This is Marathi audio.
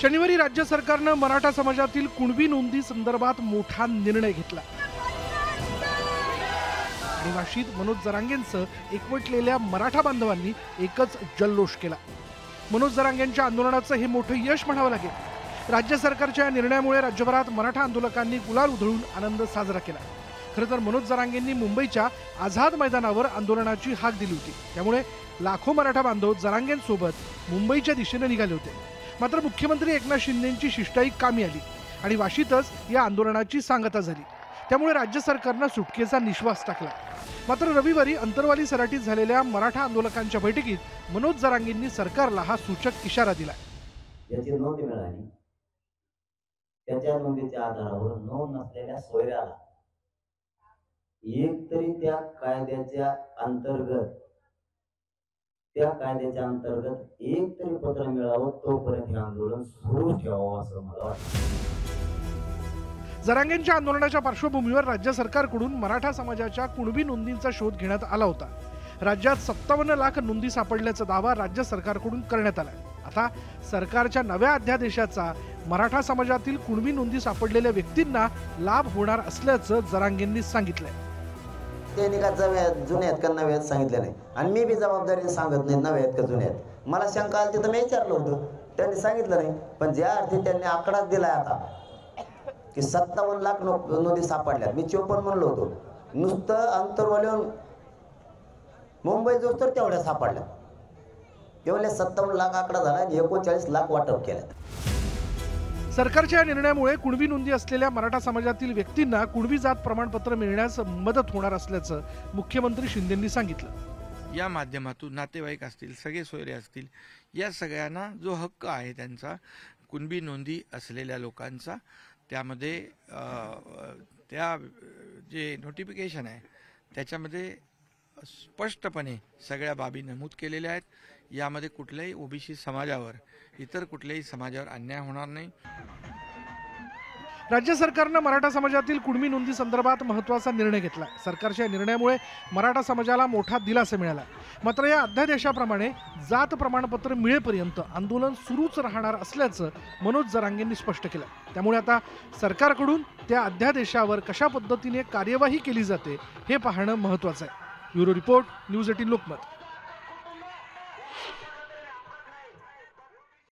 शनिवारी राज्य सरकारनं मराठा समाजातील कुणबी नोंदी संदर्भात मोठा निर्णय घेतला आणि वाशीत मनोज जरांगेंसह एकवटलेल्या मराठा बांधवांनी एकच जल्लोष केला। मनोज जरांगेंच्या आंदोलनाचं हे मोठं यश म्हणावं लागेल। राज्य सरकारच्या निर्णयामुळे राज्यभरात मराठा आंदोलकांनी गुलाल उधळून आनंद साजरा केला। खरं तर मनोज जरांगेंनी मुंबईच्या आझाद मैदानावर आंदोलनाची हाक दिली होती, त्यामुळे लाखो मराठा बांधव जरांगेंसोबत मुंबईच्या दिशेने निघाले होते। मात्र मुख्यमंत्री एकनाथ शिंदेंची शिष्टाई कामी आली आणि वाशीतच या आंदोलनाची सांगता झाली, त्यामुळे राज्य सरकारनं सुटकेचा निश्वास टाकला। मात्र रविवारी अंतरवाली सराटीत झालेल्या मराठा आंदोलकांच्या बैठकीत मनोज जरांगेंनी सरकारला हा सूचक इशारा दिला। याची नोंद मिळाली, त्याच्या नोंदीच्या आधारावर नोंद नसलेल्या सोयऱ्याला एक तरी त्या कायद्याच्या अंतर्गत एक तरी पत्र मिळावं, तोपर्यंत हे आंदोलन सुरू ठेवावं असं मला वाटतं। जरांगेंच्या आंदोलनाच्या पार्श्वभूमीवर राज्य सरकारकडून मराठा समाजाच्या कुणबी नोंदींचा शोध घेण्यात आला होता। राज्यात 57 लाख नोंदी सापडल्याचा दावा राज्य सरकारकडून करण्यात आला। आता सरकारच्या नव्या अध्यादेशाचा मराठा समाजातील कुणबी नोंदी सापडलेल्या व्यक्तींना लाभ होणार असल्याचं जरांगेंनी सांगितलंय। त्यांनी का जुने आहेत का नवे आहेत सांगितले नाही, आणि मी बी जबाबदारीने सांगत नाही नवे आहेत का जुने आहेत। मला शंका आली तिथं मी विचारलं होतं, त्यांनी सांगितलं नाही। पण ज्या अर्थी त्यांनी आकडाच दिलाय आता की 57 लाख नोंदी सापडल्या, मी 54 म्हणलो होतो, नुसतं अंतरवालीहून मुंबई जो तर तेवढ्या सापडल्या, तेवढे 57 लाख आकडा झाला आणि 39 लाख वाटप केलं। सरकारच्या निर्णयामुळे कुणबी नोंदी असलेल्या मराठा समाजातील व्यक्तींना कुणबी जात प्रमाणपत्र मिळण्यास मदत होणार असल्याचं मुख्यमंत्री शिंदेंनी सांगितलं। या माध्यमातून नातेवाईक असतील, सगळे सोयरे असतील, या सगळ्यांना जो हक्क आहे त्यांचा कुणबी नोंदी असलेल्या लोकांचा, त्यामध्ये त्या जे नोटिफिकेशन आहे त्याच्यामध्ये स्पष्टपणे सगळ्या बाबी नमूद केलेल्या आहेत। यामध्ये कुठल्याही ओबीसी समाजावर, इतर कुठल्याही समाजावर अन्याय होणार नाही। राज्य सरकारनं मराठा समाजातील कुणबी नोंदी संदर्भात महत्त्वाचा निर्णय घेतला। सरकारच्या निर्णयामुळे मराठा समाजाला मोठा दिलासा मिळाला। मात्र या अध्यादेशाप्रमाणे जात प्रमाणपत्र मिळेपर्यंत आंदोलन सुरूच राहणार असल्याचं मनोज जरांगेंनी स्पष्ट केलं। त्यामुळे आता सरकारकडून त्या अध्यादेशावर कशा पद्धतीने कार्यवाही केली जाते हे पाहणं महत्त्वाचं आहे। Bureau report, news 18 Lokmat.